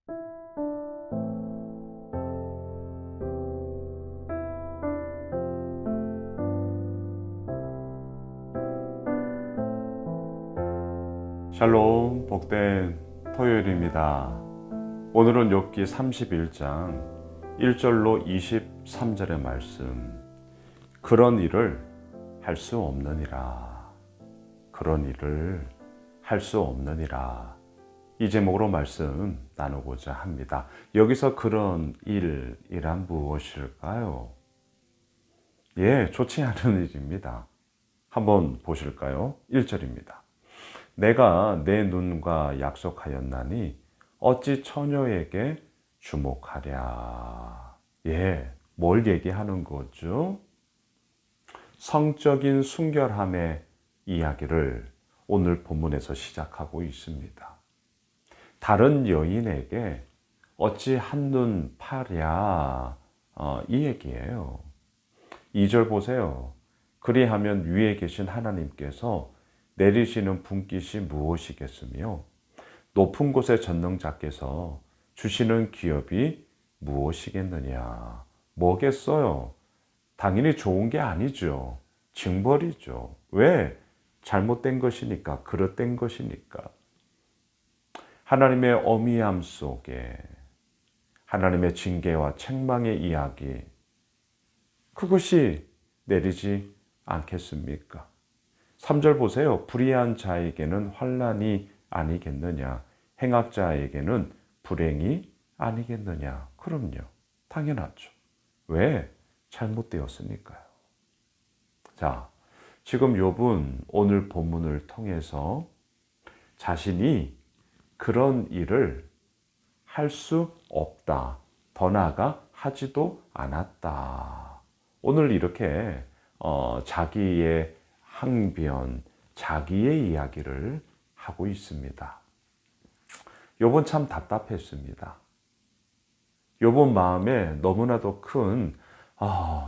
샬롬, 복된 토요일입니다. 오늘은 욥기 31장 1절로 23절의 말씀. 그런 일을 할 수 없느니라. 그런 일을 할 수 없느니라. 이 제목으로 말씀 나누고자 합니다. 여기서 그런 일이란 무엇일까요? 좋지 않은 일입니다. 한번 보실까요? 1절입니다. 내가 내 눈과 약속하였나니 어찌 처녀에게 주목하랴. 뭘 얘기하는 거죠? 성적인 순결함의 이야기를 오늘 본문에서 시작하고 있습니다. 다른 여인에게 어찌 한눈 파랴, 이 얘기예요. 2절 보세요. 그리하면 위에 계신 하나님께서 내리시는 분깃이 무엇이겠으며 높은 곳의 전능자께서 주시는 기업이 무엇이겠느냐. 뭐겠어요? 당연히 좋은 게 아니죠. 징벌이죠. 왜? 잘못된 것이니까, 그릇된 것이니까. 하나님의 어미함 속에 하나님의 징계와 책망의 이야기, 그것이 내리지 않겠습니까? 3절 보세요. 불의한 자에게는 환난이 아니겠느냐. 행악자에게는 불행이 아니겠느냐. 그럼요. 당연하죠. 왜? 잘못되었으니까요. 자, 지금 욥은 오늘 본문을 통해서 자신이 그런 일을 할 수 없다. 더 나아가 하지도 않았다. 오늘 이렇게 자기의 항변, 자기의 이야기를 하고 있습니다. 욥은 참 답답했습니다. 욥은 마음에 너무나도 큰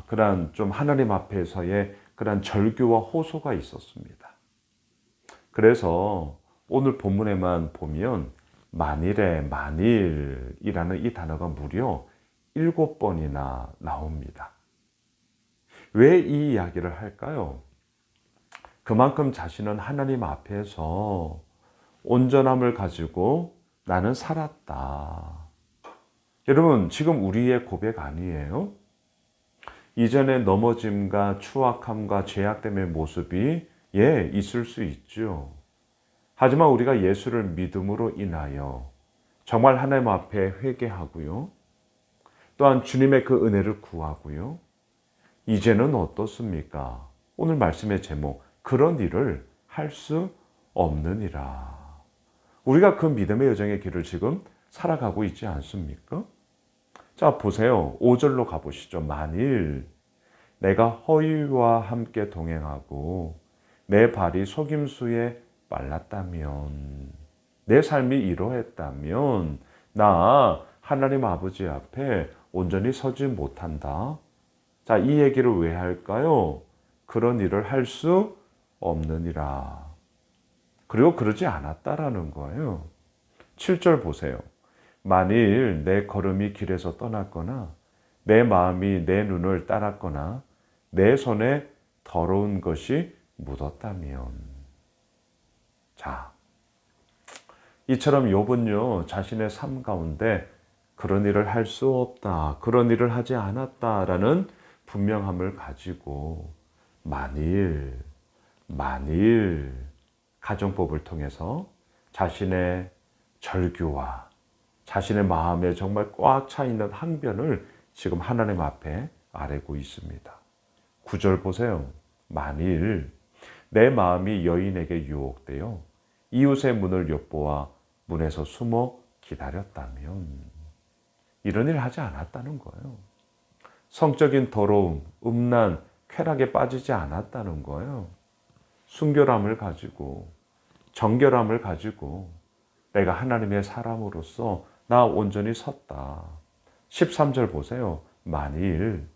그런 좀 하나님 앞에서의 그런 절규와 호소가 있었습니다. 그래서 오늘 본문에만 보면 만일이라는 이 단어가 무려 7번이나 나옵니다. 왜 이 이야기를 할까요? 그만큼 자신은 하나님 앞에서 온전함을 가지고 나는 살았다. 여러분, 지금 우리의 고백 아니에요? 이전의 넘어짐과 추악함과 죄악됨의 모습이 있을 수 있죠. 하지만 우리가 예수를 믿음으로 인하여 정말 하나님 앞에 회개하고요. 또한 주님의 그 은혜를 구하고요. 이제는 어떻습니까? 오늘 말씀의 제목, 그런 일을 할 수 없느니라. 우리가 그 믿음의 여정의 길을 지금 살아가고 있지 않습니까? 자, 보세요. 5절로 가보시죠. 만일 내가 허위와 함께 동행하고 내 발이 속임수에 빨랐다면, 내 삶이 이러했다면 나 하나님 아버지 앞에 온전히 서지 못한다. 자, 이 얘기를 왜 할까요? 그런 일을 할 수 없느니라. 그리고 그러지 않았다라는 거예요. 7절 보세요. 만일 내 걸음이 길에서 떠났거나 내 마음이 내 눈을 따랐거나 내 손에 더러운 것이 묻었다면. 자, 이처럼 욥은요, 자신의 삶 가운데 그런 일을 할 수 없다, 그런 일을 하지 않았다라는 분명함을 가지고 만일 가정법을 통해서 자신의 절규와 자신의 마음에 정말 꽉 차 있는 항변을 지금 하나님 앞에 아뢰고 있습니다. 9절 보세요. 만일 내 마음이 여인에게 유혹되어 이웃의 문을 엿보아 문에서 숨어 기다렸다면, 이런 일을 하지 않았다는 거예요. 성적인 더러움, 음란, 쾌락에 빠지지 않았다는 거예요. 순결함을 가지고, 정결함을 가지고 내가 하나님의 사람으로서 나 온전히 섰다. 13절 보세요. 만일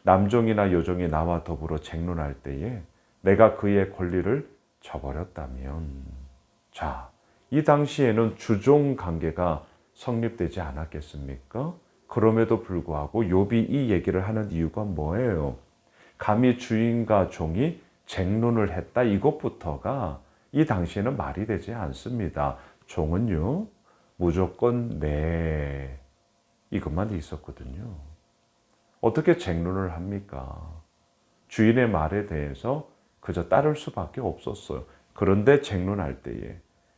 남종이나 여종이 나와 더불어 쟁론할 때에 내가 그의 권리를 저버렸다면. 자, 이 당시에는 주종 관계가 성립되지 않았겠습니까? 그럼에도 불구하고 욥이 이 얘기를 하는 이유가 뭐예요? 감히 주인과 종이 쟁론을 했다, 이것부터가 이 당시에는 말이 되지 않습니다. 종은요, 무조건 네, 이것만 있었거든요. 어떻게 쟁론을 합니까? 주인의 말에 대해서 그저 따를 수밖에 없었어요. 그런데 쟁론할 때에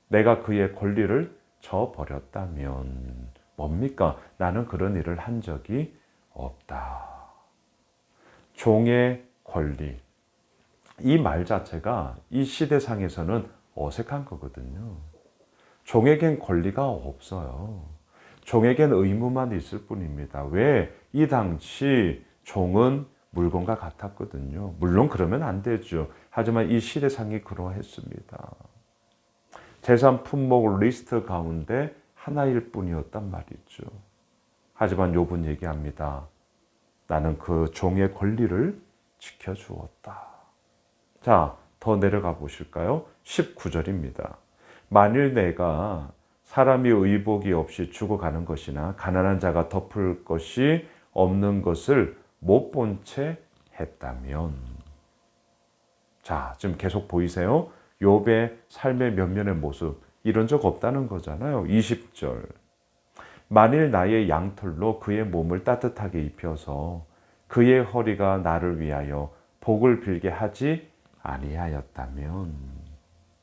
내가 그의 권리를 저버렸다면 뭡니까? 나는 그런 일을 한 적이 없다. 종의 권리. 이 말 자체가 이 시대상에서는 어색한 거거든요. 종에겐 권리가 없어요. 종에겐 의무만 있을 뿐입니다. 왜? 이 당시 종은 물건과 같았거든요. 물론 그러면 안 되죠. 하지만 이 시대상이 그러했습니다. 재산 품목 리스트 가운데 하나일 뿐이었단 말이죠. 하지만 욥은 얘기합니다. 나는 그 종의 권리를 지켜주었다. 자, 더 내려가 보실까요? 19절입니다. 만일 내가 사람이 의복이 없이 죽어가는 것이나 가난한 자가 덮을 것이 없는 것을 못 본 채 했다면. 자, 지금 계속 보이세요? 욥의 삶의 면면의 모습, 이런 적 없다는 거잖아요. 20절. 만일 나의 양털로 그의 몸을 따뜻하게 입혀서 그의 허리가 나를 위하여 복을 빌게 하지 아니하였다면.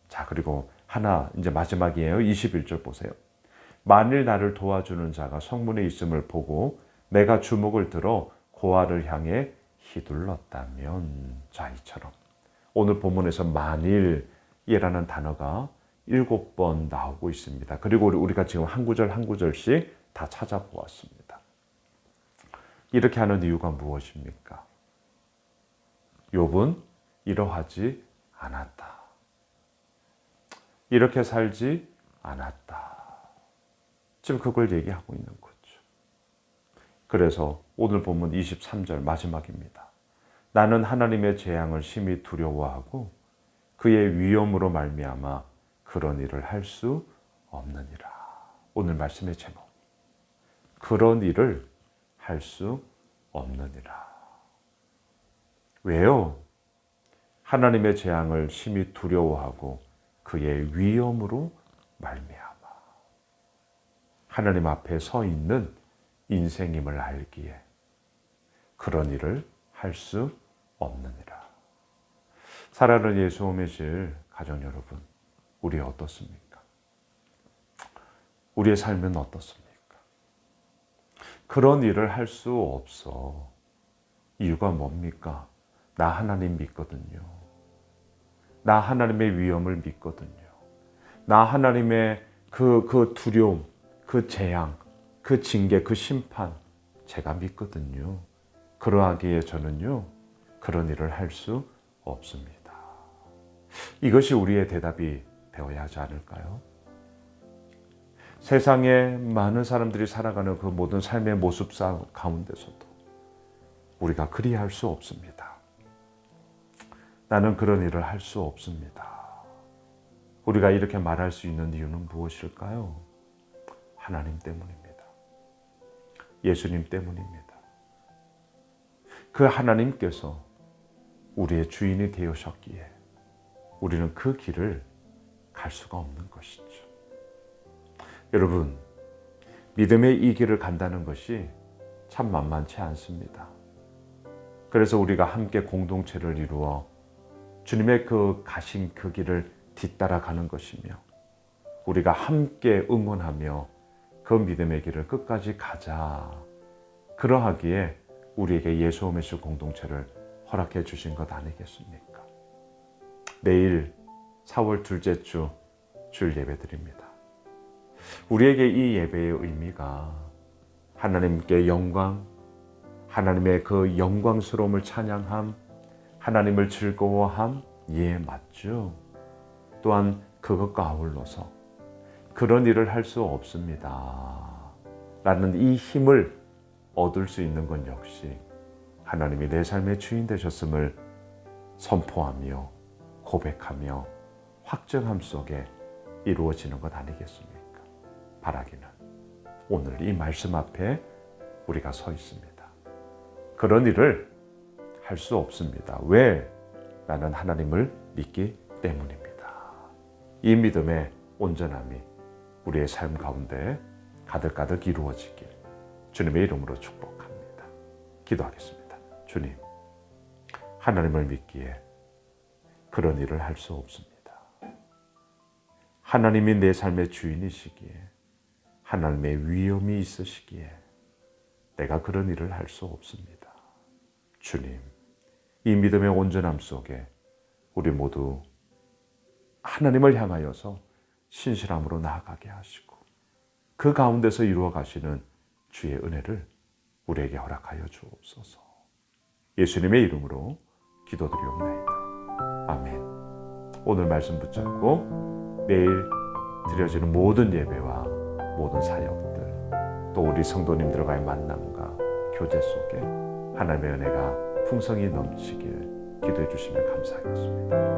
자, 그리고 하나, 이제 마지막이에요. 21절 보세요. 만일 나를 도와주는 자가 성문에 있음을 보고 내가 주먹을 들어 고아를 향해 휘둘렀다면. 자, 이처럼 오늘 본문에서 만일이라는 단어가 7번 나오고 있습니다. 그리고 우리가 지금 한 구절 한 구절씩 다 찾아보았습니다. 이렇게 하는 이유가 무엇입니까? 욥은 이러하지 않았다. 이렇게 살지 않았다. 지금 그걸 얘기하고 있는 거죠. 그래서 오늘 본문 23절 마지막입니다. 나는 하나님의 재앙을 심히 두려워하고 그의 위엄으로 말미암아 그런 일을 할 수 없느니라. 오늘 말씀의 제목. 그런 일을 할 수 없느니라. 왜요? 하나님의 재앙을 심히 두려워하고 그의 위엄으로 말미암아. 하나님 앞에 서 있는 인생임을 알기에 그런 일을 할 수 없느니라. 사랑하는 예수 오매실 가정 여러분, 우리 어떻습니까? 우리의 삶은 어떻습니까? 그런 일을 할 수 없어. 이유가 뭡니까? 나 하나님 믿거든요. 나 하나님의 위엄을 믿거든요. 나 하나님의 그 두려움, 그 재앙, 그 징계, 그 심판 제가 믿거든요. 그러하기에 저는요, 그런 일을 할 수 없습니다. 이것이 우리의 대답이 되어야 하지 않을까요? 세상에 많은 사람들이 살아가는 그 모든 삶의 모습 가운데서도 우리가 그리할 수 없습니다. 나는 그런 일을 할 수 없습니다. 우리가 이렇게 말할 수 있는 이유는 무엇일까요? 하나님 때문입니다. 예수님 때문입니다. 그 하나님께서 우리의 주인이 되으셨기에 우리는 그 길을 갈 수가 없는 것이죠. 여러분, 믿음의 이 길을 간다는 것이 참 만만치 않습니다. 그래서 우리가 함께 공동체를 이루어 주님의 그 가신 그 길을 뒤따라가는 것이며 우리가 함께 응원하며 그 믿음의 길을 끝까지 가자. 그러하기에 우리에게 예수 오매실 공동체를 허락해 주신 것 아니겠습니까? 내일 4월 둘째 주 주일 예배 드립니다. 우리에게 이 예배의 의미가 하나님께 영광, 하나님의 그 영광스러움을 찬양함, 하나님을 즐거워함, 예, 맞죠. 또한 그것과 아울러서 그런 일을 할 수 없습니다 라는 이 힘을 얻을 수 있는 건 역시 하나님이 내 삶의 주인 되셨음을 선포하며 고백하며 확증함 속에 이루어지는 것 아니겠습니까? 바라기는 오늘 이 말씀 앞에 우리가 서 있습니다. 그런 일을 할 수 없습니다. 왜? 나는 하나님을 믿기 때문입니다. 이 믿음의 온전함이 우리의 삶 가운데 가득가득 이루어지길 주님의 이름으로 축복합니다. 기도하겠습니다. 주님, 하나님을 믿기에 그런 일을 할 수 없습니다. 하나님이 내 삶의 주인이시기에, 하나님의 위엄이 있으시기에 내가 그런 일을 할 수 없습니다. 주님, 이 믿음의 온전함 속에 우리 모두 하나님을 향하여서 신실함으로 나아가게 하시고 그 가운데서 이루어 가시는 주의 은혜를 우리에게 허락하여 주옵소서. 예수님의 이름으로 기도드리옵나이다. 아멘. 오늘 말씀 붙잡고 내일 드려지는 모든 예배와 모든 사역들, 또 우리 성도님들과의 만남과 교제 속에 하나님의 은혜가 풍성히 넘치길 기도해 주시면 감사하겠습니다.